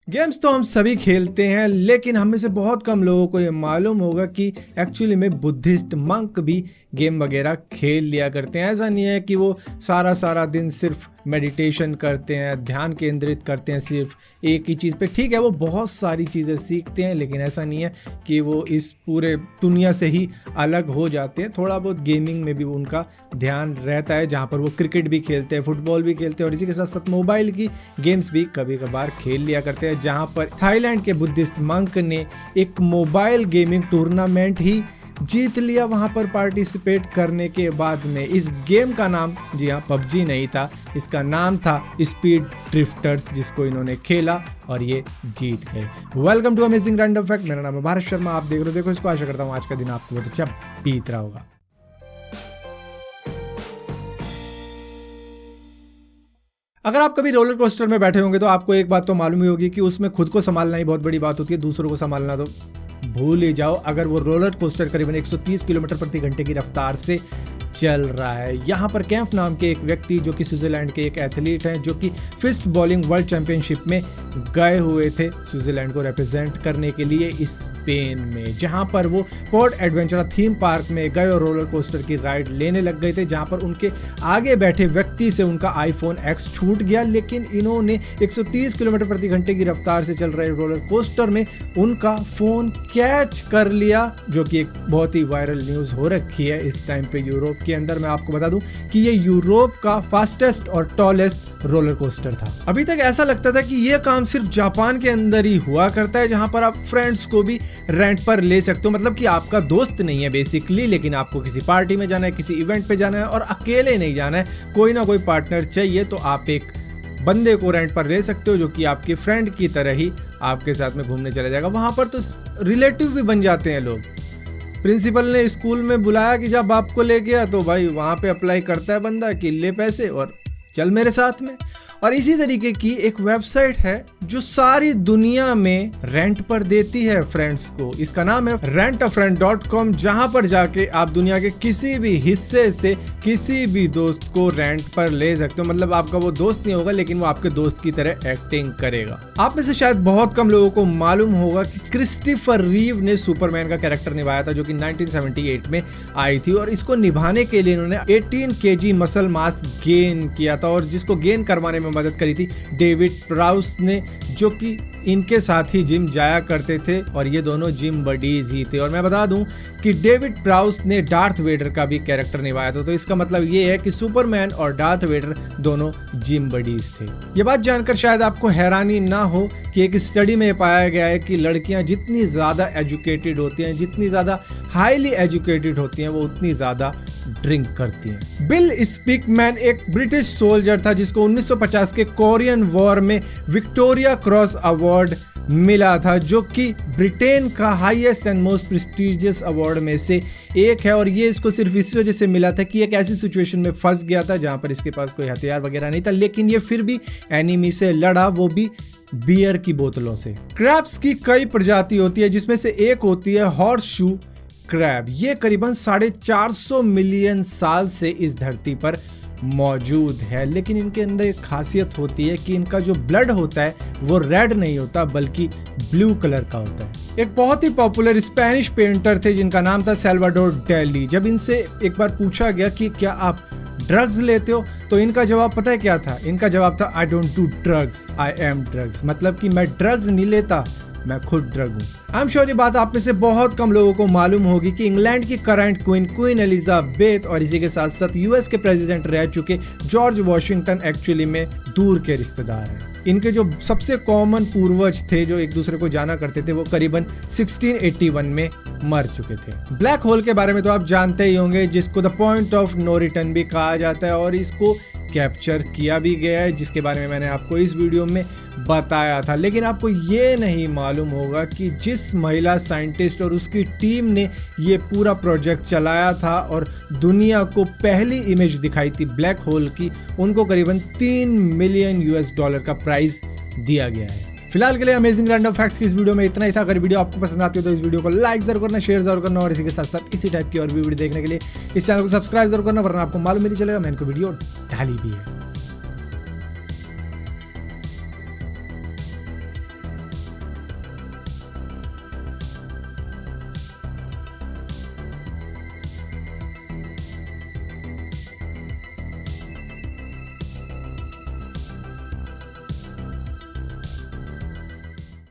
Games तो हम सभी खेलते हैं, लेकिन हम में से बहुत कम लोगों को ये मालूम होगा कि एक्चुअली में बुद्धिस्ट मंक भी गेम वगैरह खेल लिया करते हैं। ऐसा नहीं है कि वो सारा दिन सिर्फ मेडिटेशन करते हैं, ध्यान केंद्रित करते हैं सिर्फ एक ही चीज़ पे। ठीक है, वो बहुत सारी चीज़ें सीखते हैं, लेकिन ऐसा नहीं है कि वो इस पूरे दुनिया से ही अलग हो जाते हैं। थोड़ा बहुत गेमिंग में भी उनका ध्यान रहता है, जहाँ पर वो क्रिकेट भी खेलते हैं, फुटबॉल भी खेलते हैं और इसी के साथ साथ मोबाइल की गेम्स भी कभी कभार खेल लिया करते हैं। जहाँ पर थाईलैंड के बुद्धिस्ट मंक ने एक मोबाइल गेमिंग टूर्नामेंट ही जीत लिया वहां पर पार्टिसिपेट करने के बाद में। इस गेम का नाम जी हाँ पबजी नहीं था, इसका नाम था स्पीड ड्रिफ्टर्स, जिसको इन्होंने खेला और ये जीत गए। Welcome to amazing random fact. मेरा नाम है भारत शर्मा, आप देख रहे हो देखो इसको। आशा करता हूँ आज का दिन आपको बहुत अच्छा बीत रहा होगा। अगर आप कभी रोलर कोस्टर में बैठे होंगे तो आपको एक बात तो मालूम ही होगी कि उसमें खुद को संभालना ही बहुत बड़ी बात होती है, दूसरों को संभालना तो भूल ही जाओ। अगर वो रोलर कोस्टर करीबन 130 किलोमीटर प्रति घंटे की रफ्तार से चल रहा है। यहाँ पर कैम्प नाम के एक व्यक्ति जो कि स्विट्जरलैंड के एक एथलीट हैं, जो कि फिस्ट बॉलिंग वर्ल्ड चैंपियनशिप में गए हुए थे स्विट्जरलैंड को रिप्रेजेंट करने के लिए स्पेन में, जहाँ पर वो पोर्ट एडवेंचर थीम पार्क में गए और रोलर कोस्टर की राइड लेने लग गए थे, जहाँ पर उनके आगे बैठे व्यक्ति से उनका आईफोन X छूट गया। लेकिन इन्होंने 130 किलोमीटर प्रति घंटे की रफ्तार से चल रहे रोलर कोस्टर में उनका फोन कैच कर लिया, जो कि एक बहुत ही वायरल न्यूज़ हो रखी है इस टाइम पे यूरोप के अंदर। मैं आपको बता दूं कि ये यूरोप का फास्टेस्ट और टॉलेस्ट रोलर कोस्टर था। अभी तक ऐसा लगता था कि ये काम सिर्फ जापान के अंदर ही हुआ करता है, जहां पर आप फ्रेंड्स को भी रेंट पर ले सकते हो। मतलब कि आपका दोस्त नहीं है बेसिकली, लेकिन आपको किसी पार्टी में जाना है, किसी इवेंट पे जाना है और अकेले नहीं जाना है, कोई ना कोई पार्टनर चाहिए, तो आप एक बंदे को रेंट पर ले सकते हो जो कि आपके फ्रेंड की तरह ही आपके साथ में घूमने चला जाएगा। वहां पर तो रिलेटिव भी बन जाते हैं लोग। प्रिंसिपल ने स्कूल में बुलाया कि जब बाप को ले गया तो भाई वहाँ पे अप्लाई करता है बंदा कि ले पैसे और चल मेरे साथ में। और इसी तरीके की एक वेबसाइट है जो सारी दुनिया में रेंट पर देती है फ्रेंड्स को। इसका नाम है rentafriend.com, जहां पर जाके आप दुनिया के किसी भी हिस्से से किसी भी दोस्त को रेंट पर ले सकते हो। मतलब आपका वो दोस्त नहीं होगा, लेकिन वो आपके दोस्त की तरह एक्टिंग करेगा। आप में से शायद बहुत कम लोगों को मालूम होगा कि क्रिस्टोफर रीव ने सुपरमैन का कैरेक्टर निभाया था, जो कि 1978 में आई थी। और इसको निभाने के लिए इन्होंने 18 kg मसल मास गेन किया था, और जिसको गेन करवाने में मदद करी थी डेविड प्राउस ने, जो कि इनके साथ ही जिम जाया करते थे और ये दोनों जिम बडीज ही थे। और मैं बता दूं कि डेविड प्राउस ने डार्थ वेडर का भी कैरेक्टर निभाया था, तो इसका मतलब ये है कि सुपरमैन और डार्थ वेडर दोनों जिम बडीज थे। ये बात जानकर शायद आपको हैरानी ना हो कि एक स्टडी में पाया गया है कि लड़कियां जितनी ज्यादा एजुकेटेड होती हैं, जितनी ज्यादा हाईली एजुकेटेड होती हैं, वो उतनी ज्यादा ड्रिंक करती हैं। बिल स्पीकमैन एक ब्रिटिश सोल्जर था जिसको 1950 के कोरियन वॉर में विक्टोरिया क्रॉस अवार्ड मिला था, जो कि ब्रिटेन का highest and most prestigious award में से एक है। और ये इसको सिर्फ इस वजह से मिला था कि एक ऐसी सिचुएशन में फंस गया था जहां पर इसके पास कोई हथियार वगैरह नहीं था, लेकिन ये फिर भी एनिमी से लड़ा, वो भी बियर की बोतलों से। क्रैब्स की कई प्रजाति होती है, जिसमें से एक होती है हॉर्स शू क्रैब। ये करीबन 450 मिलियन साल से इस धरती पर मौजूद है, लेकिन इनके अंदर एक खासियत होती है कि इनका जो ब्लड होता है वो रेड नहीं होता बल्कि ब्लू कलर का होता है। एक बहुत ही पॉपुलर स्पेनिश पेंटर थे जिनका नाम था सैल्वाडोर डाली। जब इनसे एक बार पूछा गया कि क्या आप ड्रग्स लेते हो, तो इनका जवाब पता है क्या था? इनका जवाब था I don't do drugs, I am drugs. मतलब कि मैं ड्रग्स नहीं लेता, मैं खुद ड्रग हूँ। आई एम श्योर ये बात आप में से बहुत कम लोगों को मालूम होगी कि इंग्लैंड की करंट क्वीन एलिजाबेथ और इसी के साथ साथ यूएस के प्रेसिडेंट रह चुके जॉर्ज वॉशिंगटन एक्चुअली में दूर के रिश्तेदार हैं। इनके जो सबसे कॉमन पूर्वज थे जो एक दूसरे को जाना करते थे, वो करीबन 1681 में मर चुके थे। ब्लैक होल के बारे में तो आप जानते ही होंगे, जिसको the point of no return भी कहा जाता है, और इसको कैप्चर किया भी गया है, जिसके बारे में मैंने आपको इस वीडियो में बताया था। लेकिन आपको ये नहीं मालूम होगा कि जिस महिला साइंटिस्ट और उसकी टीम ने ये पूरा प्रोजेक्ट चलाया था और दुनिया को पहली इमेज दिखाई थी ब्लैक होल की, उनको करीबन $3 मिलियन का प्राइज दिया गया है। फिलहाल के लिए अमेजिंग रैंडम फैक्ट्स की इस वीडियो में इतना ही था। अगर वीडियो आपको पसंद आती हो तो इस वीडियो को लाइक जरूर करना, शेयर जरूर करना, और इसी के साथ साथ इसी टाइप की और भी वीडियो देखने के लिए इस चैनल को सब्सक्राइब जरूर करना, वरना आपको मालूम नहीं चलेगा मैंने को वीडियो डाली भी है।